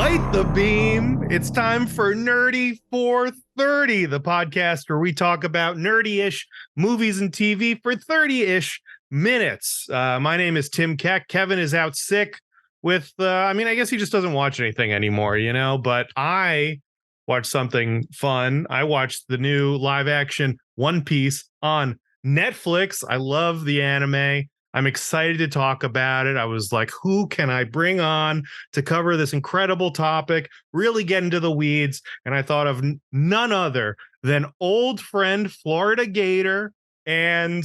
Light the beam. It's time for Nerdy 430, the podcast where we talk about nerdy-ish movies and TV for 30-ish minutes. My name is Tim Keck. Kevin is out sick with, I guess he just doesn't watch anything anymore, but I watched something fun. I watched the new live-action One Piece on Netflix. I love the anime. I'm excited to talk about it. I was like, who can I bring on to cover this incredible topic, really get into the weeds? And I thought of none other than old friend Florida Gator and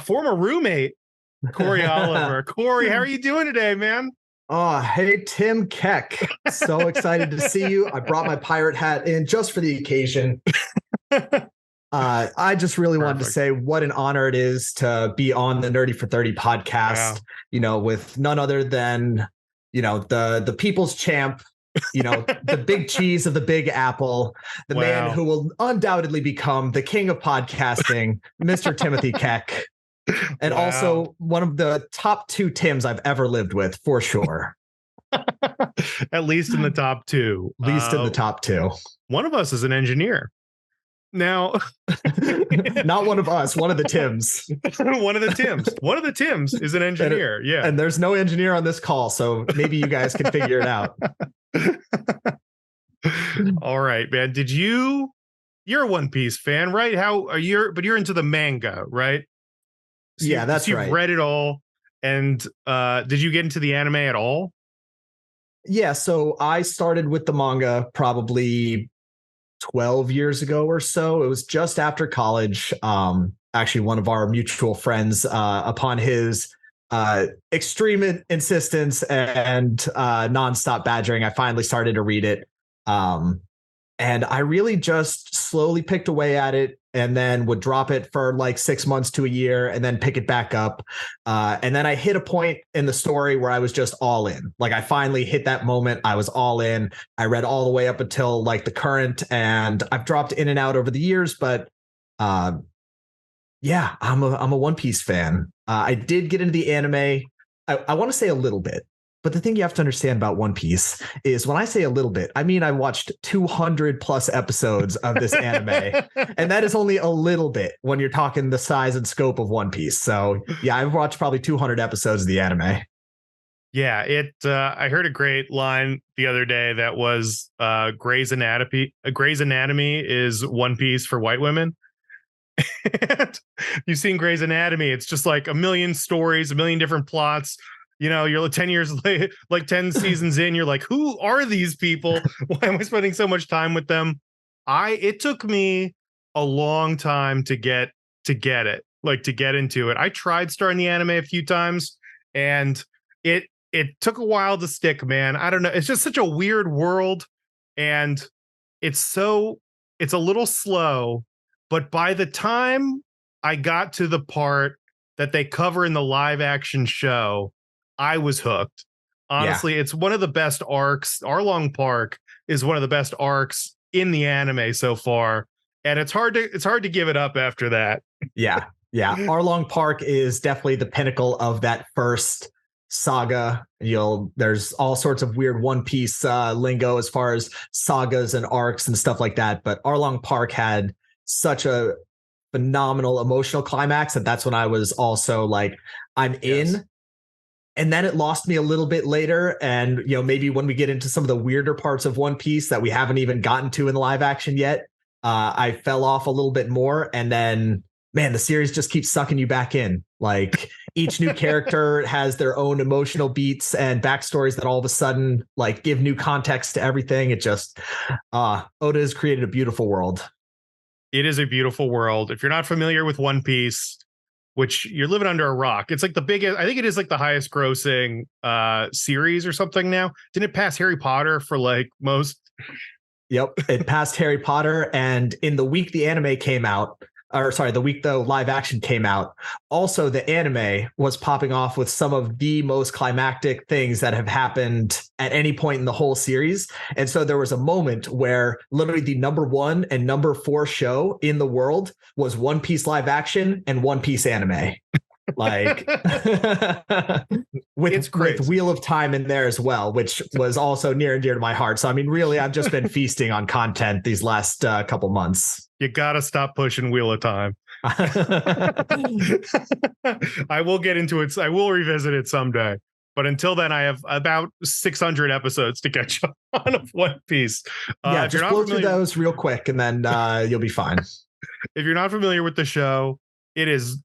former roommate, Cory Oliver. Cory, how are you doing today, man? Oh, hey, Tim Keck. So excited to see you. I brought my pirate hat in just for the occasion. I just really wanted to say what an honor it is to be on the Nerdy for 30 podcast, with none other than, the people's champ, the big cheese of the Big Apple, the man who will undoubtedly become the king of podcasting, Mr. Timothy Keck. And also one of the top two Tims I've ever lived with, for sure. At least in the top two. At least in the top two. One of us is an engineer. Now, not one of us, one of the Tims. One of the Tims is an engineer. And there's no engineer on this call, so maybe you guys can figure it out. All right, man. You're a One Piece fan, right? But you're into the manga, right? So yeah, that's right. You've read it all. And did you get into the anime at all? Yeah, so I started with the manga probably 12 years ago or so. It was just after college. Actually, one of our mutual friends, upon his extreme insistence and nonstop badgering, I finally started to read it. And I really just slowly picked away at it and then would drop it for like 6 months to a year and then pick it back up. And then I hit a point in the story where I was just all in. Like I finally hit that moment. I was all in. I read all the way up until like the current, and I've dropped in and out over the years, but yeah, I'm a One Piece fan. I did get into the anime. I want to say a little bit. But the thing you have to understand about One Piece is when I say a little bit, I mean, I watched 200 plus episodes of this anime, and that is only a little bit when you're talking the size and scope of One Piece. So yeah, I've watched probably 200 episodes of the anime. Yeah, I heard a great line the other day that was Grey's Anatomy. Grey's Anatomy is One Piece for white women. You've seen Grey's Anatomy. It's just like a million stories, a million different plots. You're 10 years late, like 10 seasons in, you're like, who are these people? Why am I spending so much time with them? It took me a long time to get it, like to get into it. I tried starting the anime a few times and it took a while to stick, man. I don't know. It's just such a weird world and it's a little slow, but by the time I got to the part that they cover in the live action show, I was hooked. Honestly, It's one of the best arcs. Arlong Park is one of the best arcs in the anime so far, and it's hard to give it up after that. Yeah. Arlong Park is definitely the pinnacle of that first saga. There's all sorts of weird One Piece lingo as far as sagas and arcs and stuff like that, but Arlong Park had such a phenomenal emotional climax that's when I was also like, I'm in. And then it lost me a little bit later. And, maybe when we get into some of the weirder parts of One Piece that we haven't even gotten to in live action yet, I fell off a little bit more. And then, man, the series just keeps sucking you back in. Like each new character has their own emotional beats and backstories that all of a sudden like give new context to everything. It just, Oda has created a beautiful world. It is a beautiful world. If you're not familiar with One Piece, which you're living under a rock. It's like the biggest, I think it is like the highest grossing series or something now. Didn't it pass Harry Potter for like most? Yep. It passed Harry Potter. And in the week the anime came out, the week the live action came out, also the anime was popping off with some of the most climactic things that have happened at any point in the whole series. And so there was a moment where literally the number 1 and number 4 show in the world was One Piece live action and One Piece anime. like It's with crazy. Wheel of Time in there as well, which was also near and dear to my heart. So I mean, really, I've just been feasting on content these last couple months. You gotta stop pushing Wheel of Time. I will get into it. I will revisit it someday. But until then, I have about 600 episodes to catch up on of One Piece. Yeah, If you're just not blow through familiar, those real quick, and then you'll be fine. if you're not familiar with the show, it is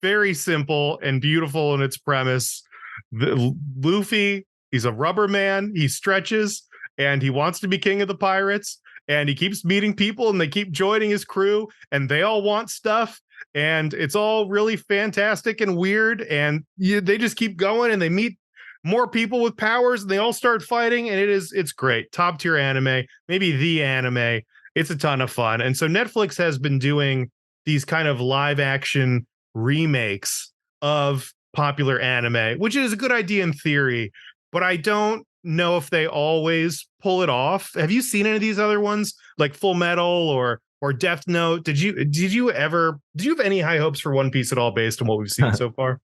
very simple and beautiful in its premise. Luffy, he's a rubber man. He stretches and he wants to be king of the pirates. And he keeps meeting people and they keep joining his crew and they all want stuff. And it's all really fantastic and weird. And they just keep going and they meet more people with powers and they all start fighting. And it's great. Top tier anime, maybe the anime. It's a ton of fun. And so Netflix has been doing these kind of live action remakes of popular anime, which is a good idea in theory, but I don't know if they always pull it off. Have you seen any of these other ones like Full Metal or Death Note? Did you have any high hopes for One Piece at all based on what we've seen so far?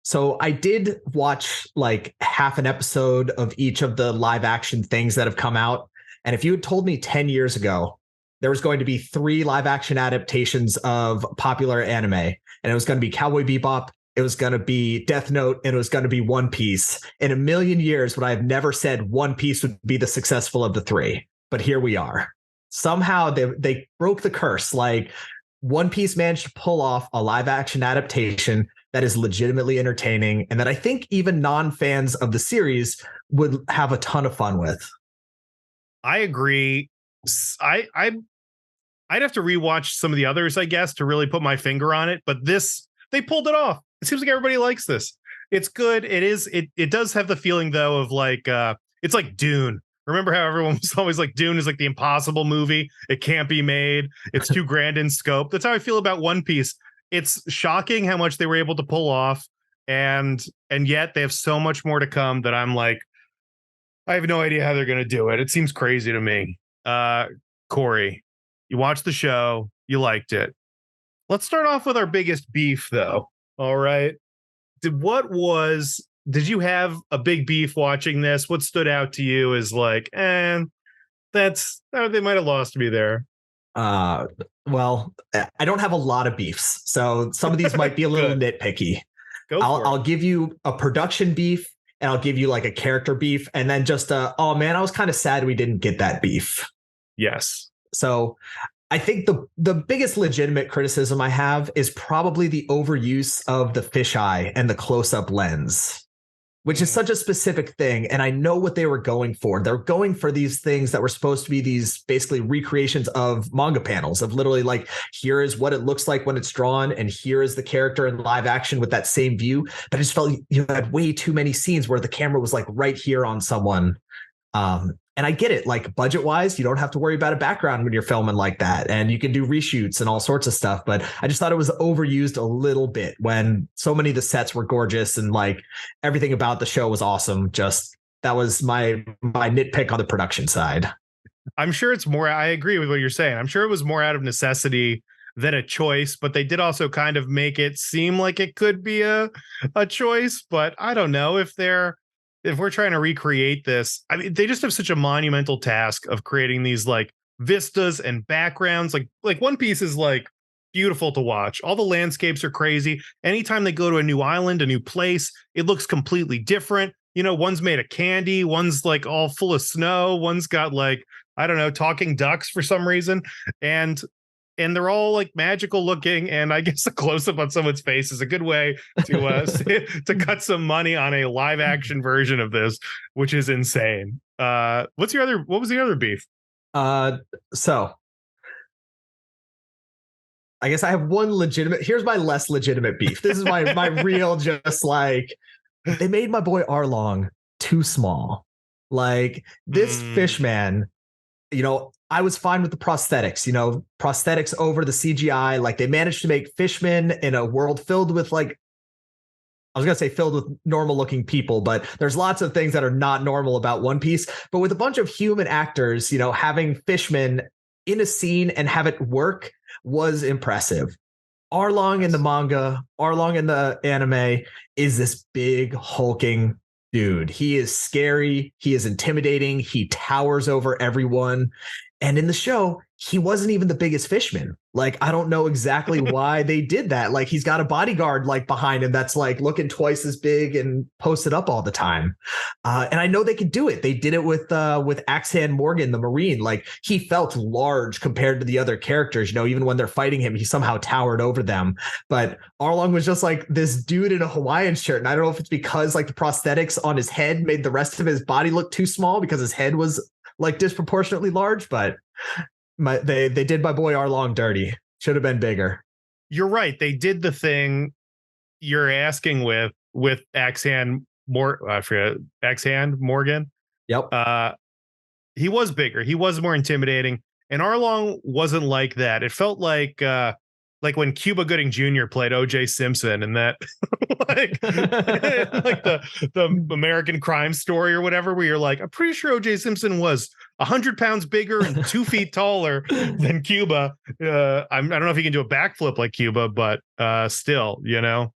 So I did watch like half an episode of each of the live action things that have come out. And if you had told me 10 years ago there was going to be 3 live action adaptations of popular anime, and it was going to be Cowboy Bebop, it was going to be Death Note, and it was going to be One Piece, in a million years would I have never said One Piece would be the successful of the 3. But here we are. Somehow they broke the curse. Like, One Piece managed to pull off a live action adaptation that is legitimately entertaining and that I think even non-fans of the series would have a ton of fun with. I agree. I'd have to rewatch some of the others, I guess, to really put my finger on it. But this, they pulled it off. It seems like everybody likes this. It's good. It does have the feeling though of like it's like Dune. Remember how everyone was always like Dune is like the impossible movie. It can't be made. It's too grand in scope. That's how I feel about One Piece. It's shocking how much they were able to pull off, and yet they have so much more to come that I'm like, I have no idea how they're gonna do it. It seems crazy to me. Cory, you watched the show, you liked it. Let's start off with our biggest beef, though. All right. Did you have a big beef watching this? What stood out to you as like, they might have lost me there. Well, I don't have a lot of beefs, so some of these might be a little nitpicky. I'll give you a production beef, and I'll give you like a character beef, and then just oh man, I was kind of sad we didn't get that beef. Yes. So I think the biggest legitimate criticism I have is probably the overuse of the fisheye and the close-up lens, which is such a specific thing. And I know what they were going for. They're going for these things that were supposed to be these basically recreations of manga panels of literally like, here is what it looks like when it's drawn, and here is the character in live action with that same view. But I just felt you had way too many scenes where the camera was like right here on someone. And I get it, like budget wise, you don't have to worry about a background when you're filming like that. And you can do reshoots and all sorts of stuff. But I just thought it was overused a little bit when so many of the sets were gorgeous and like everything about the show was awesome. Just that was my nitpick on the production side. I'm sure it's more. I agree with what you're saying. I'm sure it was more out of necessity than a choice, but they did also kind of make it seem like it could be a choice. But I don't know if we're trying to recreate this. I mean, they just have such a monumental task of creating these like vistas and backgrounds. Like One Piece is like beautiful to watch. All the landscapes are crazy. Anytime they go to a new island, a new place, it looks completely different. You know, one's made of candy, one's like all full of snow, one's got like, I don't know, talking ducks for some reason. And they're all like magical looking, and I guess a close up on someone's face is a good way to to cut some money on a live action version of this, which is insane. What was the other beef? So I guess I have one legitimate. Here's my less legitimate beef. This is my real, just like, they made my boy Arlong too small. Like this fish man, you know, I was fine with the prosthetics, prosthetics over the CGI. Like they managed to make fishmen in a world filled with like, I was going to say filled with normal looking people, but there's lots of things that are not normal about One Piece. But with a bunch of human actors, having fishmen in a scene and have it work was impressive. Arlong in the manga, Arlong in the anime is this big hulking dude. He is scary. He is intimidating. He towers over everyone. And in the show, he wasn't even the biggest fishman. Like, I don't know exactly why they did that. Like, he's got a bodyguard like behind him that's like looking twice as big and posted up all the time. And I know they could do it. They did it with Axe Hand Morgan, the Marine. Like, he felt large compared to the other characters. You know, even when they're fighting him, he somehow towered over them. But Arlong was just like this dude in a Hawaiian shirt. And I don't know if it's because like the prosthetics on his head made the rest of his body look too small because his head was like disproportionately large, but they did my boy Arlong dirty. Should have been bigger. You're right. They did the thing you're asking with Axe Hand I forget, Axe Hand Morgan. Yep. He was bigger. He was more intimidating. And Arlong wasn't like that. It felt like when Cuba Gooding Jr. played O.J. Simpson and that like the American Crime Story or whatever, where you're like, I'm pretty sure O.J. Simpson was 100 pounds bigger and 2 feet taller than Cuba. I don't know if he can do a backflip like Cuba, but still, you know,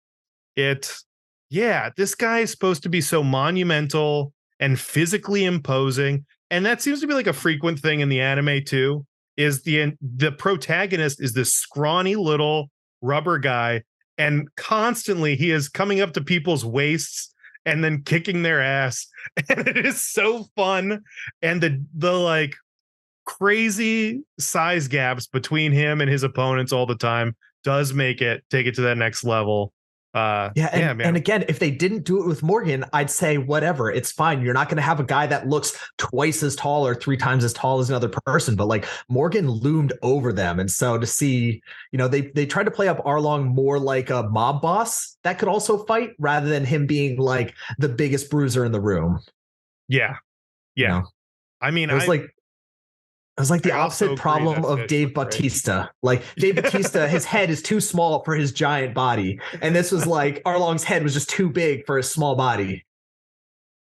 this guy is supposed to be so monumental and physically imposing. And that seems to be like a frequent thing in the anime too, is the protagonist is this scrawny little rubber guy, and constantly he is coming up to people's waists and then kicking their ass. And it is so fun. And the like crazy size gaps between him and his opponents all the time does take it to that next level. And again, if they didn't do it with Morgan, I'd say whatever, it's fine. You're not going to have a guy that looks twice as tall or 3 times as tall as another person, but like Morgan loomed over them. And so to see, you know, they tried to play up Arlong more like a mob boss that could also fight rather than him being like the biggest bruiser in the room. Yeah. You know? I mean, it was like the opposite problem of Dave Bautista. Like Dave Bautista, his head is too small for his giant body. And this was like Arlong's head was just too big for his small body.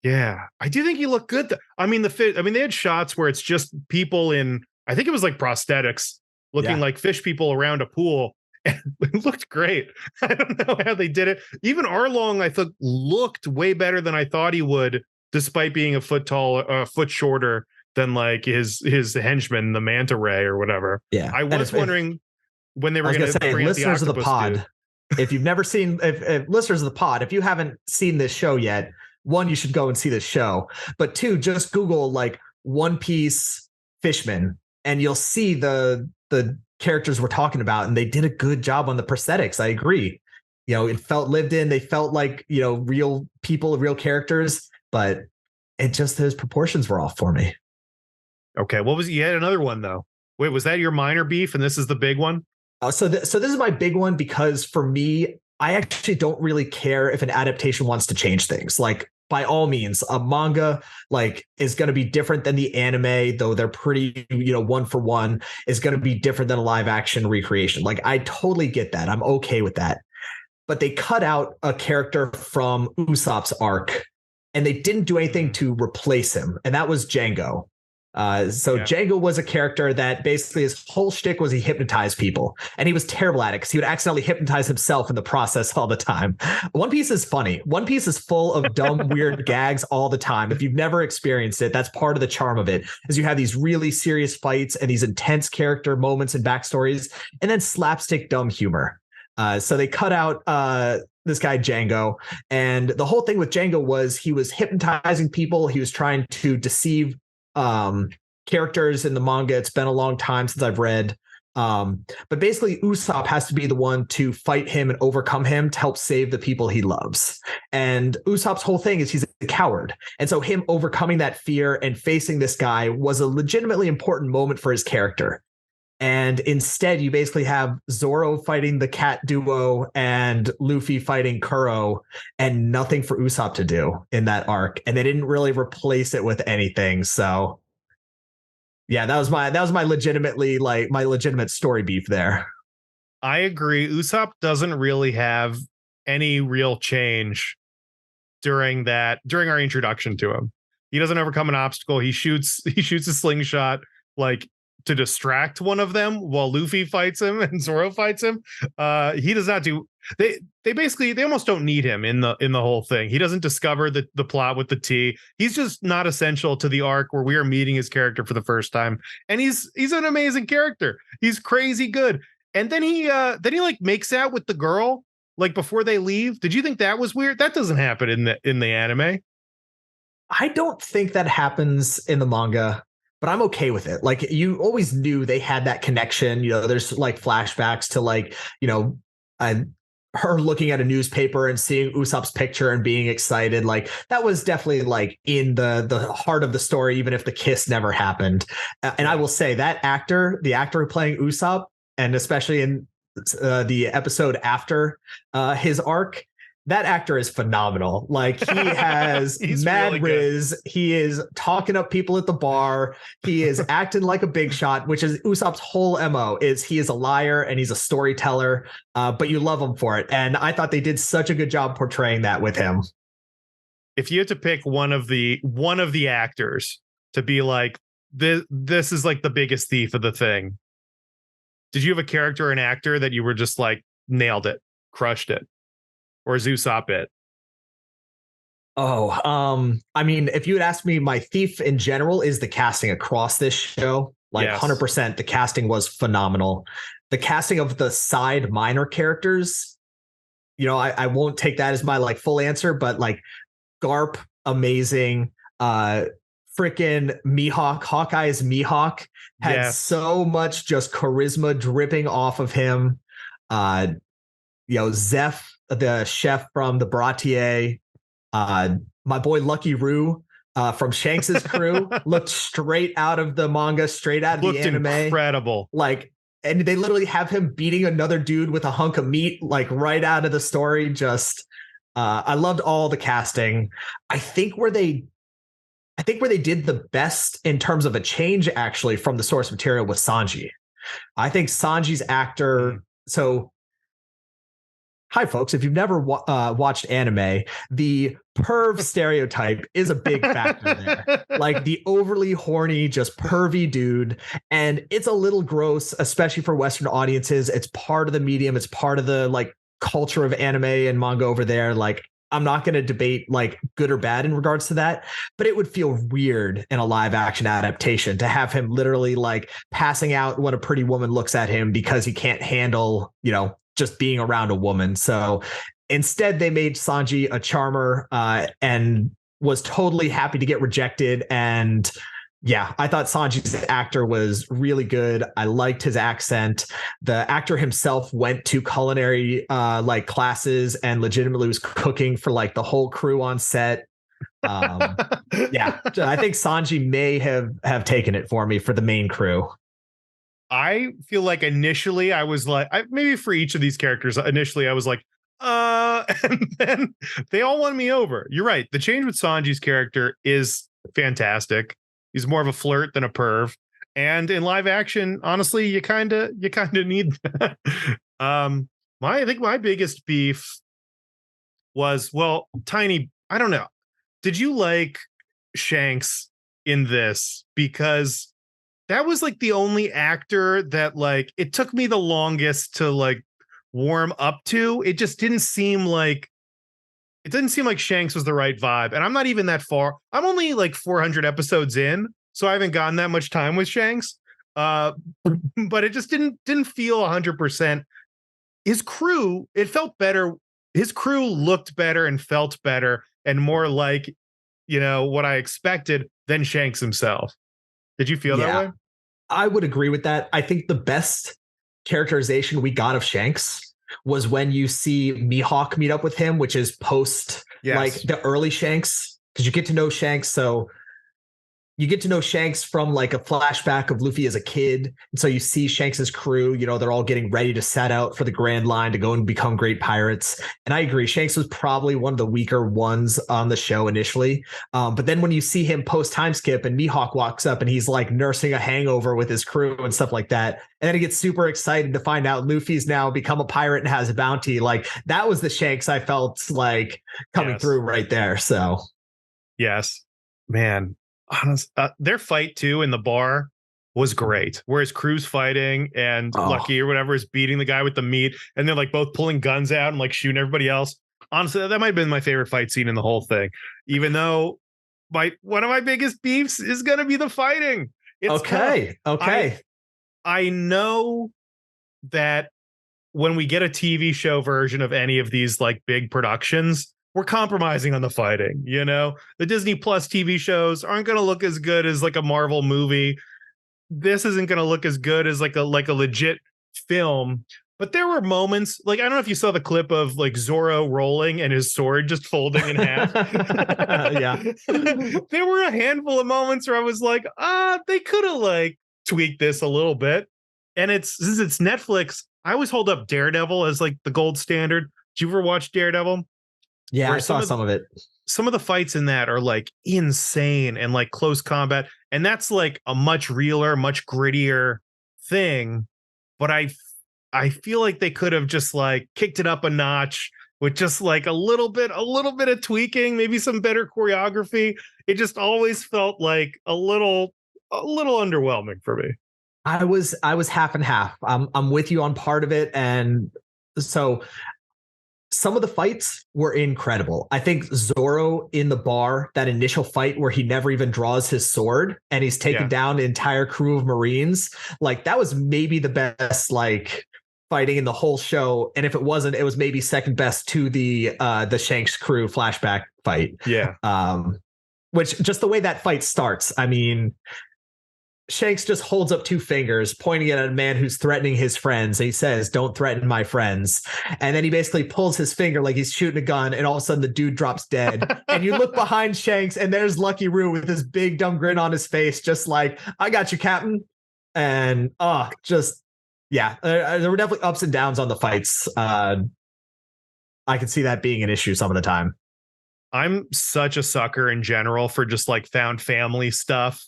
Yeah. I do think he looked good. They had shots where it's just people in, I think it was like prosthetics looking like fish people around a pool. And it looked great. I don't know how they did it. Even Arlong, I thought, looked way better than I thought he would, despite being a foot shorter than like his henchman, the manta ray or whatever. Yeah. I was wondering when they were going to say, listeners of the pod, if you've never seen, if listeners of the pod, if you haven't seen this show yet, 1, you should go and see this show. But 2, just Google like One Piece Fishman and you'll see the characters we're talking about. And they did a good job on the prosthetics. I agree. You know, it felt lived in. They felt like, you know, real people, real characters, but it just, those proportions were off for me. Okay, you had another one though. Wait, was that your minor beef and this is the big one? So this is my big one because for me, I actually don't really care if an adaptation wants to change things. Like, by all means, a manga like is going to be different than the anime, though they're pretty, you know, 1 for 1, is going to be different than a live action recreation. Like, I totally get that. I'm okay with that. But they cut out a character from Usopp's arc and they didn't do anything to replace him. And that was Django. Django was a character that basically his whole shtick was he hypnotized people, and he was terrible at it because he would accidentally hypnotize himself in the process all the time. One Piece is funny. One Piece is full of dumb, weird gags all the time. If you've never experienced it, that's part of the charm of it, is you have these really serious fights and these intense character moments and backstories, and then slapstick dumb humor. So they cut out this guy Django, and the whole thing with Django was he was hypnotizing people. He was trying to deceive characters in the manga. It's been a long time since I've read. But basically Usopp has to be the one to fight him and overcome him to help save the people he loves. And Usopp's whole thing is he's a coward. And so him overcoming that fear and facing this guy was a legitimately important moment for his character. And instead, you basically have Zoro fighting the cat duo and Luffy fighting Kuro, and nothing for Usopp to do in that arc. And they didn't really replace it with anything. So, yeah, that was my legitimate story beef there. I agree. Usopp doesn't really have any real change during our introduction to him. He doesn't overcome an obstacle. He shoots a slingshot like to distract one of them while Luffy fights him and Zoro fights him. He does not do. They almost don't need him in the whole thing. He doesn't discover the plot with the tea. He's just not essential to the arc where we are meeting his character for the first time. And he's an amazing character. He's crazy good. And then he like makes out with the girl like before they leave. Did you think that was weird? That doesn't happen in the anime. I don't think that happens in the manga, but I'm okay with it. Like, you always knew they had that connection. You know, there's like flashbacks to like, you know, her looking at a newspaper and seeing Usopp's picture and being excited. Like, that was definitely like in the heart of the story, even if the kiss never happened. And I will say that the actor playing Usopp, and especially in the episode after his arc, that actor is phenomenal. Like, he has mad really riz. He is talking up people at the bar. He is acting like a big shot, which is Usopp's whole MO. Is he is a liar and he's a storyteller, but you love him for it. And I thought they did such a good job portraying that with him. If you had to pick one of the actors to be like, this is like the biggest thief of the thing, did you have a character or an actor that you were just like nailed it, crushed it? Or is Usopp it? Oh, I mean, if you had asked me, my thief in general is the casting across this show. Like, yes. 100%, the casting was phenomenal. The casting of the side minor characters, you know, I won't take that as my like full answer, but like Garp, amazing. Freaking Mihawk, Hawkeye's Mihawk had so much just charisma dripping off of him. You know, Zeph, the chef from the Baratier, my boy Lucky Roo from Shanks's crew, looked straight out of the manga, straight out of the anime. Incredible. Like, and they literally have him beating another dude with a hunk of meat, like right out of the story. Just, I loved all the casting. I think where they did the best in terms of a change actually from the source material was Sanji. I think Sanji's actor. So, hi, folks. If you've never watched anime, the perv stereotype is a big factor there. Like, the overly horny, just pervy dude. And it's a little gross, especially for Western audiences. It's part of the medium. It's part of the like culture of anime and manga over there. Like, I'm not going to debate like good or bad in regards to that, but it would feel weird in a live action adaptation to have him literally like passing out when a pretty woman looks at him because he can't handle, you know, just being around a woman. So instead they made Sanji a charmer, and was totally happy to get rejected. And yeah, I thought Sanji's actor was really good. I liked his accent. The actor himself went to culinary like classes and legitimately was cooking for like the whole crew on set. Yeah, I think Sanji may have taken it for me for the main crew. I feel like initially I was like, maybe for each of these characters, initially I was like, and then they all won me over. You're right. The change with Sanji's character is fantastic. He's more of a flirt than a perv. And in live action, honestly, you kind of need that. I think my biggest beef was, well, Tiny, I don't know. Did you like Shanks in this? Because that was like the only actor that like it took me the longest to like warm up to. It didn't seem like Shanks was the right vibe. And I'm not even that far. I'm only like 400 episodes in, so I haven't gotten that much time with Shanks. But it just didn't feel 100%. His crew, it felt better. His crew looked better and felt better and more like, you know, what I expected than Shanks himself. Did you feel that way? I would agree with that. I think the best characterization we got of Shanks was when you see Mihawk meet up with him, which is post like the early Shanks, because you get to know Shanks. So you get to know Shanks from like a flashback of Luffy as a kid. And so you see Shanks's crew, you know, they're all getting ready to set out for the Grand Line to go and become great pirates. And I agree, Shanks was probably one of the weaker ones on the show initially. But then when you see him post time skip and Mihawk walks up and he's like nursing a hangover with his crew and stuff like that. And then he gets super excited to find out Luffy's now become a pirate and has a bounty. Like, that was the Shanks I felt like coming through right there. So. Yes, man. Honest, their fight too in the bar was great. Whereas Crew's fighting and Oh, Lucky or whatever is beating the guy with the meat, and they're like both pulling guns out and like shooting everybody else. Honestly, that might have been my favorite fight scene in the whole thing. Even though one of my biggest beefs is gonna be the fighting. It's tough. okay. I Okay. I know that when we get a TV show version of any of these like big productions, we're compromising on the fighting. The Disney Plus TV shows aren't going to look as good as like a Marvel movie. This isn't going to look as good as like a legit film. But there were moments, like I don't know if you saw the clip of like Zorro rolling and his sword just folding in half. Yeah. There were a handful of moments where I was like, they could have like tweaked this a little bit. And since it's Netflix, I always hold up Daredevil as like the gold standard. Did you ever watch Daredevil? Yeah, Where I saw some of it. some of the fights in that are like insane and like close combat, and that's like a much realer, much grittier thing. But I feel like they could have just like kicked it up a notch with just like a little bit of tweaking, maybe some better choreography. It just always felt like a little underwhelming for me. I was half and half. I'm with you on part of it, and so some of the fights were incredible. I think Zorro in the bar, that initial fight where he never even draws his sword and he's taken Yeah. down an entire crew of Marines, like that was maybe the best like fighting in the whole show. And if it wasn't, it was maybe second best to the Shanks crew flashback fight. Yeah. Which just the way that fight starts, I mean, Shanks just holds up two fingers, pointing at a man who's threatening his friends. And he says, "Don't threaten my friends." And then he basically pulls his finger like he's shooting a gun. And all of a sudden, the dude drops dead. And you look behind Shanks, and there's Lucky Roo with this big dumb grin on his face, just like, "I got you, Captain." And yeah, there were definitely ups and downs on the fights. I can see that being an issue some of the time. I'm such a sucker in general for just like found family stuff.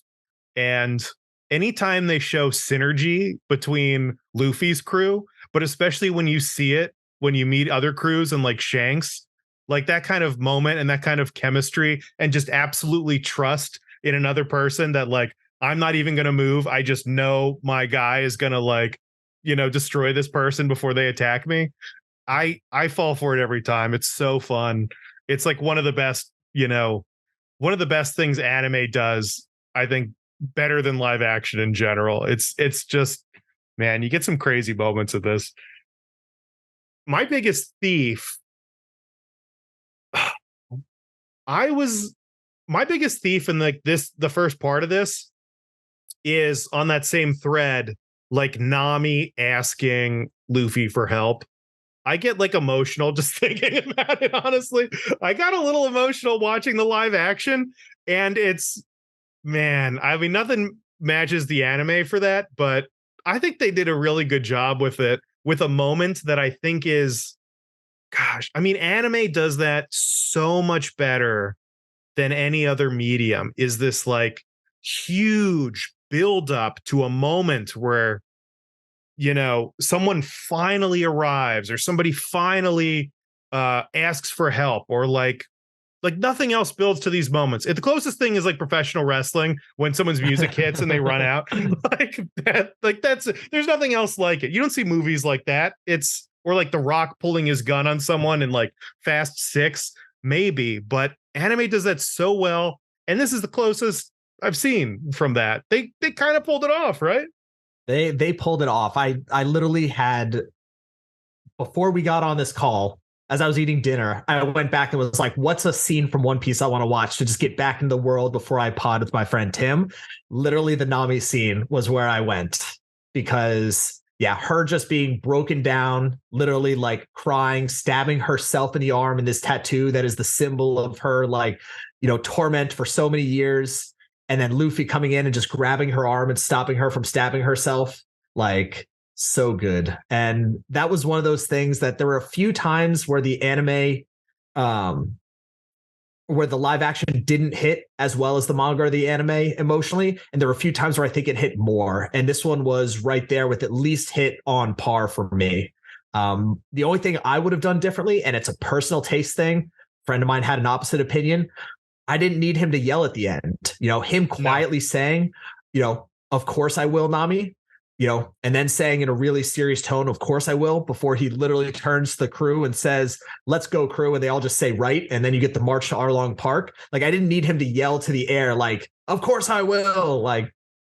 And anytime they show synergy between Luffy's crew, but especially when you see it, when you meet other crews and like Shanks, like that kind of moment and that kind of chemistry and just absolutely trust in another person that like, I'm not even going to move. I just know my guy is going to like, destroy this person before they attack me. I fall for it every time. It's so fun. It's like one of the best things anime does, I think, better than live action in general. It's just, man, you get some crazy moments of this. My biggest thief, I was my biggest thief in like the first part of this is on that same thread, like Nami asking Luffy for help. I get like emotional just thinking about it, honestly. I got a little emotional watching the live action, and man, I mean, nothing matches the anime for that, but I think they did a really good job with it, with a moment that I think is, gosh, I mean, anime does that so much better than any other medium. Is this like huge build up to a moment where, someone finally arrives or somebody finally asks for help, or like nothing else builds to these moments. The closest thing is like professional wrestling when someone's music hits and they run out. There's nothing else like it. You don't see movies like that. Or like The Rock pulling his gun on someone in like Fast 6, maybe, but anime does that so well. And this is the closest I've seen from that. They kind of pulled it off, right? They pulled it off. I literally had, before we got on this call, as I was eating dinner, I went back and was like, what's a scene from One Piece I want to watch to just get back in the world before I pod with my friend Tim? Literally the Nami scene was where I went, because yeah, her just being broken down, literally like crying, stabbing herself in the arm in this tattoo that is the symbol of her, like, torment for so many years. And then Luffy coming in and just grabbing her arm and stopping her from stabbing herself. Like, so good. And that was one of those things that there were a few times where the anime, where the live action didn't hit as well as the manga or the anime emotionally. And there were a few times where I think it hit more. And this one was right there with at least hit on par for me. The only thing I would have done differently, and it's a personal taste thing, a friend of mine had an opposite opinion. I didn't need him to yell at the end. Him quietly saying, of course I will, Nami, and then saying in a really serious tone, of course I will, before he literally turns to the crew and says, let's go, crew. And they all just say, right. And then you get the march to Arlong Park. Like, I didn't need him to yell to the air, like, of course I will. Like,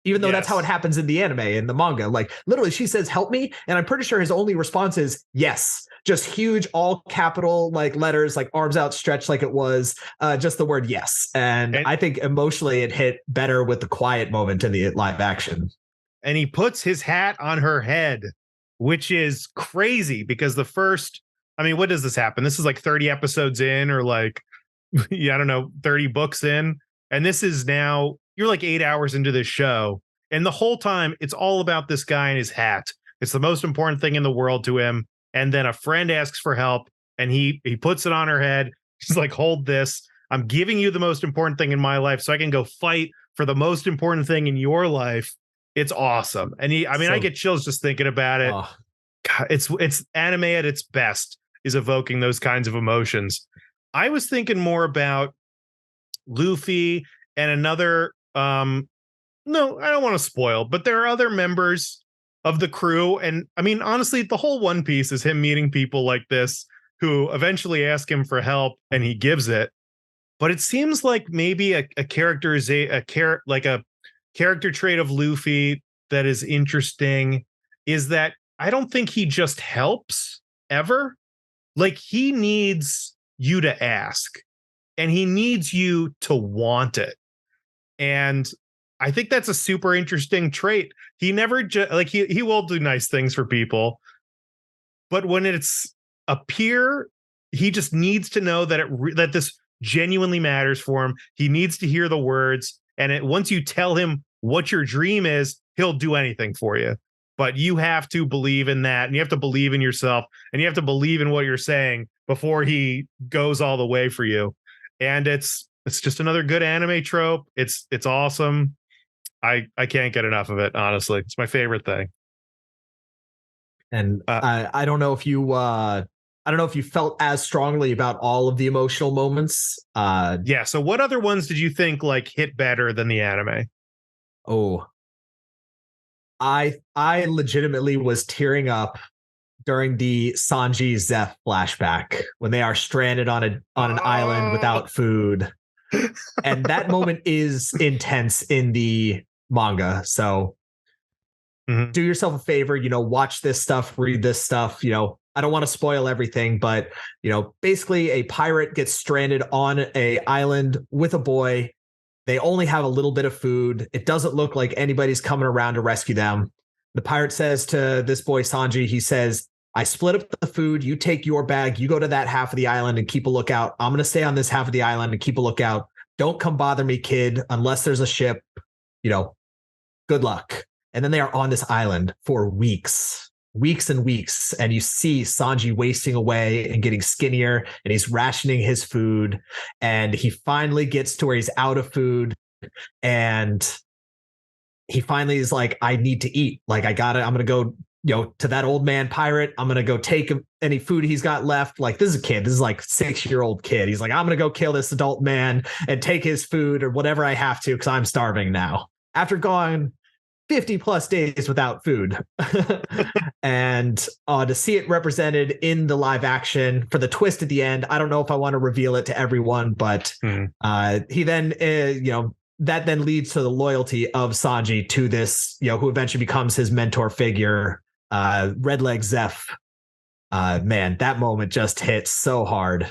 even though that's how it happens in the anime and the manga, like literally she says, help me. And I'm pretty sure his only response is yes, just huge, all capital, like letters, like arms outstretched, like it was just the word yes. And I think emotionally it hit better with the quiet moment in the live action. And he puts his hat on her head, which is crazy because what does this happen? This is like 30 episodes in, or like, yeah, I don't know, 30 books in. And this is now, you're like 8 hours into this show. And the whole time it's all about this guy and his hat. It's the most important thing in the world to him. And then a friend asks for help and he puts it on her head. He's like, hold this. I'm giving you the most important thing in my life so I can go fight for the most important thing in your life. It's awesome. And I get chills just thinking about it. Oh. God, it's anime at its best is evoking those kinds of emotions. I was thinking more about Luffy and another no, I don't want to spoil, but there are other members of the crew. And I mean, honestly, the whole One Piece is him meeting people like this who eventually ask him for help and he gives it. But it seems like maybe a character trait of Luffy that is interesting is that I don't think he just helps ever. Like, he needs you to ask and he needs you to want it. And I think that's a super interesting trait. He never he will do nice things for people, but when it's a peer, he just needs to know that that this genuinely matters for him. He needs to hear the words, and once you tell him what your dream is, he'll do anything for you. But you have to believe in that, and you have to believe in yourself, and you have to believe in what you're saying before he goes all the way for you. And it's just another good anime trope. It's awesome. I can't get enough of it, honestly. It's my favorite thing. And I don't know if you felt as strongly about all of the emotional moments. Yeah. So what other ones did you think like hit better than the anime? Oh, I legitimately was tearing up during the Sanji Zeph flashback when they are stranded on an island without food. And that moment is intense in the manga. So do yourself a favor, watch this stuff, read this stuff. I don't want to spoil everything, but basically a pirate gets stranded on a island with a boy. They only have a little bit of food. It doesn't look like anybody's coming around to rescue them. The pirate says to this boy, Sanji, he says, I split up the food. You take your bag. You go to that half of the island and keep a lookout. I'm going to stay on this half of the island and keep a lookout. Don't come bother me, kid, unless there's a ship. Good luck. And then they are on this island for weeks and weeks. And you see Sanji wasting away and getting skinnier, and he's rationing his food. And he finally gets to where he's out of food. And he finally is like, I need to eat. Like, I'm going to go, to that old man pirate. I'm going to go take any food he's got left. Like, this is a kid. This is like 6-year-old kid. He's like, I'm going to go kill this adult man and take his food or whatever I have to, because I'm starving now. After going 50 plus days without food. And to see it represented in the live action for the twist at the end, I don't know if I want to reveal it to everyone, but he then, that then leads to the loyalty of Sanji to this, who eventually becomes his mentor figure, Red Leg Zeph. Man, that moment just hits so hard.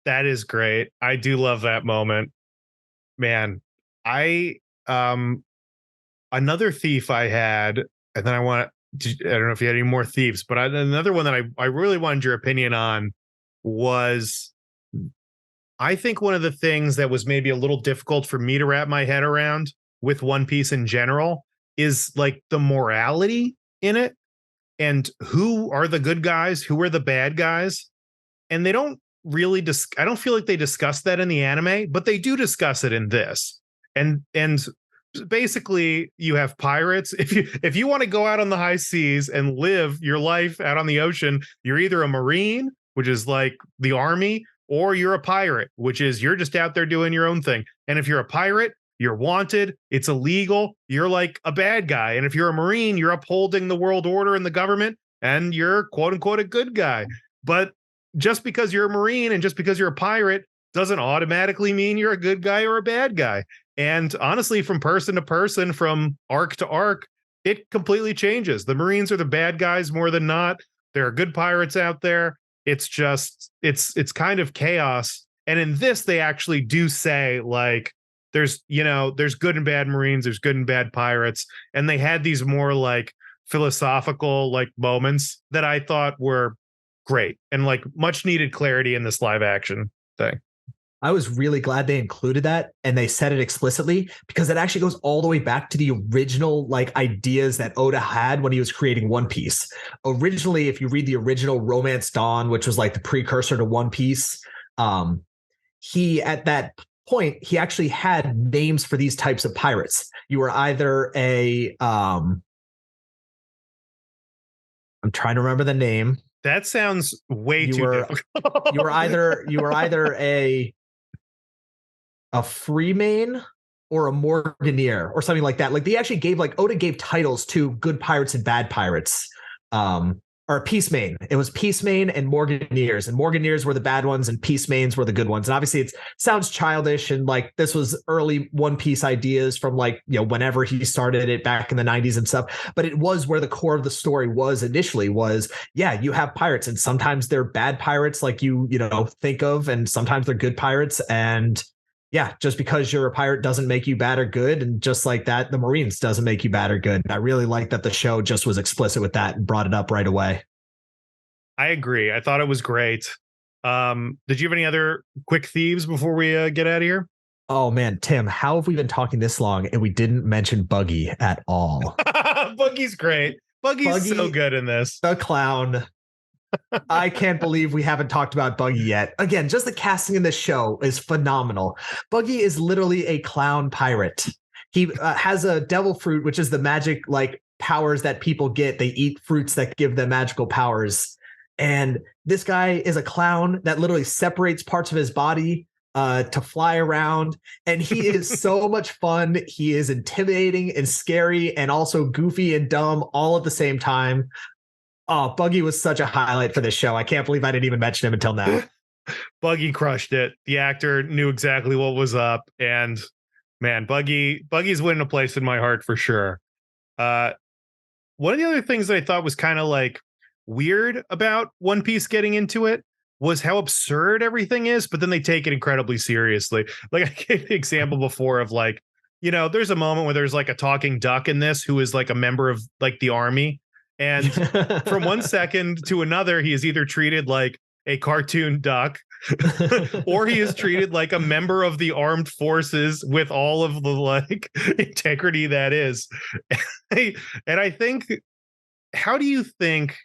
That is great. I do love that moment. Man, another thief I had, and then I don't know if you had any more thieves, but another one that I really wanted your opinion on was, I think one of the things that was maybe a little difficult for me to wrap my head around with One Piece in general is like the morality in it, and who are the good guys, who are the bad guys. And they don't really I don't feel like they discuss that in the anime, but they do discuss it in this. And basically you have pirates. If you want to go out on the high seas and live your life out on the ocean, you're either a Marine, which is like the army, or you're a pirate, which is you're just out there doing your own thing. And if you're a pirate, You're wanted. It's illegal. You're like a bad guy. And if you're a Marine, you're upholding the world order and the government, and you're quote unquote a good guy. But just because you're a Marine and just because you're a pirate doesn't automatically mean you're a good guy or a bad guy. And honestly, from person to person, from arc to arc, it completely changes. The Marines are the bad guys more than not. There are good pirates out there. It's just, it's kind of chaos. And in this, they actually do say, like, there's, you know, there's good and bad Marines, there's good and bad pirates. And they had these more like philosophical like moments that I thought were great and like much needed clarity in this live action thing. I was really glad they included that and they said it explicitly, because it actually goes all the way back to the original like ideas that Oda had when he was creating One Piece. Originally, if you read the original Romance Dawn, which was like the precursor to One Piece, he at that point he actually had names for these types of pirates. You were either a I'm trying to remember the name. That sounds way too difficult. you were either a Freeman or a Morganier or something like that. Like they actually gave, like Oda gave titles to good pirates and bad pirates. Or Peacemain. It was Peacemain and Morganiers. And Morganiers were the bad ones and Peacemains were the good ones. And obviously it sounds childish, and like this was early One Piece ideas from like, you know, whenever he started it back in the 90s and stuff. But it was where the core of the story was initially was, yeah, you have pirates and sometimes they're bad pirates like you know, think of, and sometimes they're good pirates. And yeah, just because you're a pirate doesn't make you bad or good. And just like that, the Marines doesn't make you bad or good. I really like that the show just was explicit with that and brought it up right away. I agree. I thought it was great. Did you have any other quick thieves before we get out of here? Oh man, Tim, how have we been talking this long and we didn't mention Buggy at all? Buggy's great. Buggy's so good in this. The clown. I can't believe we haven't talked about Buggy yet. Again, just the casting in this show is phenomenal. Buggy is literally a clown pirate. He has a devil fruit, which is the magic like powers that people get. They eat fruits that give them magical powers. And this guy is a clown that literally separates parts of his body to fly around. And he is so much fun. He is intimidating and scary and also goofy and dumb all at the same time. Oh, Buggy was such a highlight for this show. I can't believe I didn't even mention him until now. Buggy crushed it. The actor knew exactly what was up. And man, Buggy's winning a place in my heart for sure. One of the other things that I thought was kind of like weird about One Piece getting into it was how absurd everything is, but then they take it incredibly seriously. Like I gave the example before of like, you know, there's a moment where there's like a talking duck in this who is like a member of like the army. And from one second to another, he is either treated like a cartoon duck or he is treated like a member of the armed forces with all of the like integrity that is. And I think, how do you think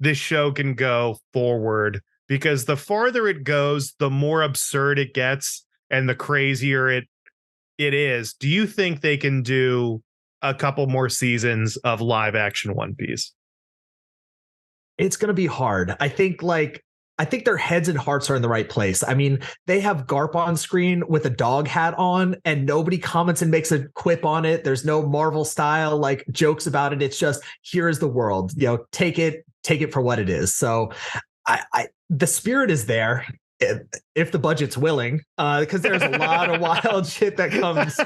this show can go forward? Because the farther it goes, the more absurd it gets and the crazier it is. Do you think they can do a couple more seasons of live action One Piece? It's going to be hard. I think their heads and hearts are in the right place. I mean, they have Garp on screen with a dog hat on and nobody comments and makes a quip on it. There's no Marvel style like jokes about it. It's just, here is the world, you know, take it for what it is. So the spirit is there. If the budget's willing, because there's a lot of wild shit that comes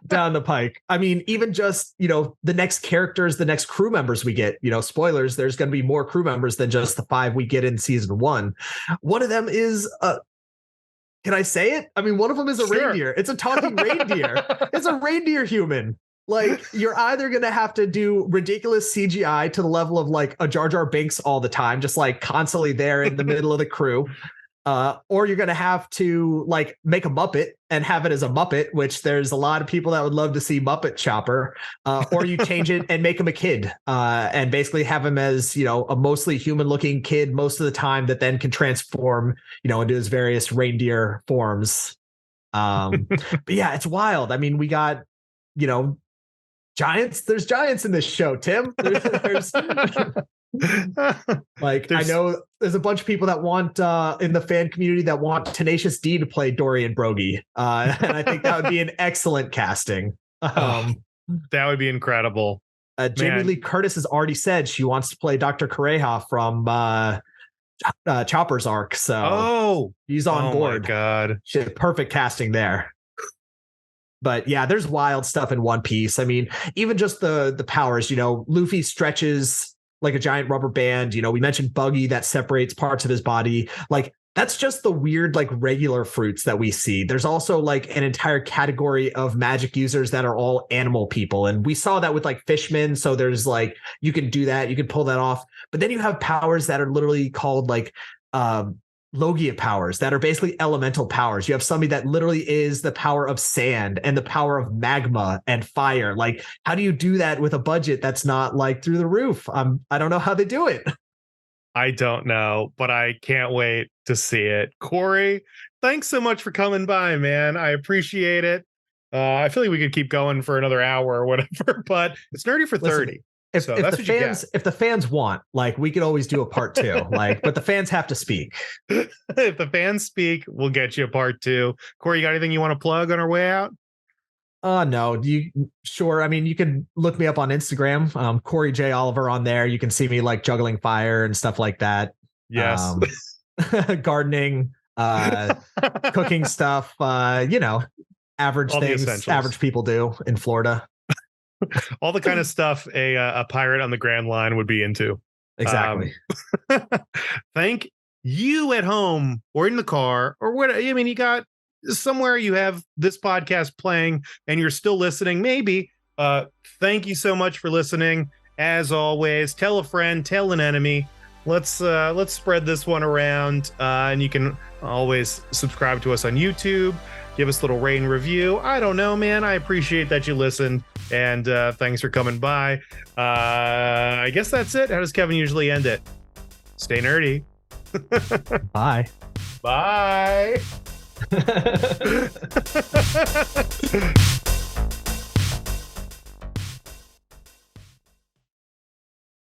down the pike. I mean, even just, you know, the next characters, the next crew members we get, you know, spoilers, there's going to be more crew members than just the 5 we get in season 1. One of them is, can I say it? I mean, one of them is a reindeer. It's a talking reindeer. It's a reindeer human. Like, you're either going to have to do ridiculous CGI to the level of like a Jar Jar Binks all the time, just like constantly there in the middle of the crew. Or you're going to have to like make a Muppet and have it as a Muppet, which there's a lot of people that would love to see Muppet Chopper. Or you change it and make him a kid and basically have him as, you know, a mostly human looking kid most of the time that then can transform, you know, into his various reindeer forms. But yeah, it's wild. I mean, we got, you know, giants. There's giants in this show, Tim. There's Like, I know there's a bunch of people that want in the fan community that want Tenacious D to play Dorian Broggie. And I think that would be an excellent casting. That would be incredible. Jamie Lee Curtis has already said she wants to play Dr. Correja from Chopper's arc. So he's on board. My God. Perfect casting there. But yeah, there's wild stuff in One Piece. I mean, even just the powers, Luffy stretches like a giant rubber band. We mentioned Buggy that separates parts of his body. Like, that's just the weird, like, regular fruits that we see. There's also like an entire category of magic users that are all animal people. And we saw that with like fishmen. So there's like, you can do that. You can pull that off. But then you have powers that are literally called like Logia powers that are basically elemental powers. You have somebody that literally is the power of sand and the power of magma and fire. Like, how do you do that with a budget that's not like through the roof? I don't know how they do it. I don't know, but I can't wait to see it. Cory, thanks so much for coming by, man. I appreciate it. I feel like we could keep going for another hour or whatever, but it's nerdy for 30. If the fans want, like, we could always do a part 2, like, but the fans have to speak. If the fans speak, we'll get you a part 2. Cory, you got anything you want to plug on our way out? No, sure. I mean, you can look me up on Instagram, Cory J. Oliver on there. You can see me like juggling fire and stuff like that. Yes. Gardening, cooking stuff, average all things average people do in Florida. All the kind of stuff a pirate on the Grand Line would be into. Exactly. Thank you at home or in the car or what. I mean, you got somewhere you have this podcast playing and you're still listening. Maybe. Thank you so much for listening. As always, tell a friend, tell an enemy. Let's spread this one around. And you can always subscribe to us on YouTube. Give us a little rate and review. I don't know, man. I appreciate that you listened. And thanks for coming by. I guess that's it. How does Kevin usually end it? Stay nerdy. Bye. Bye.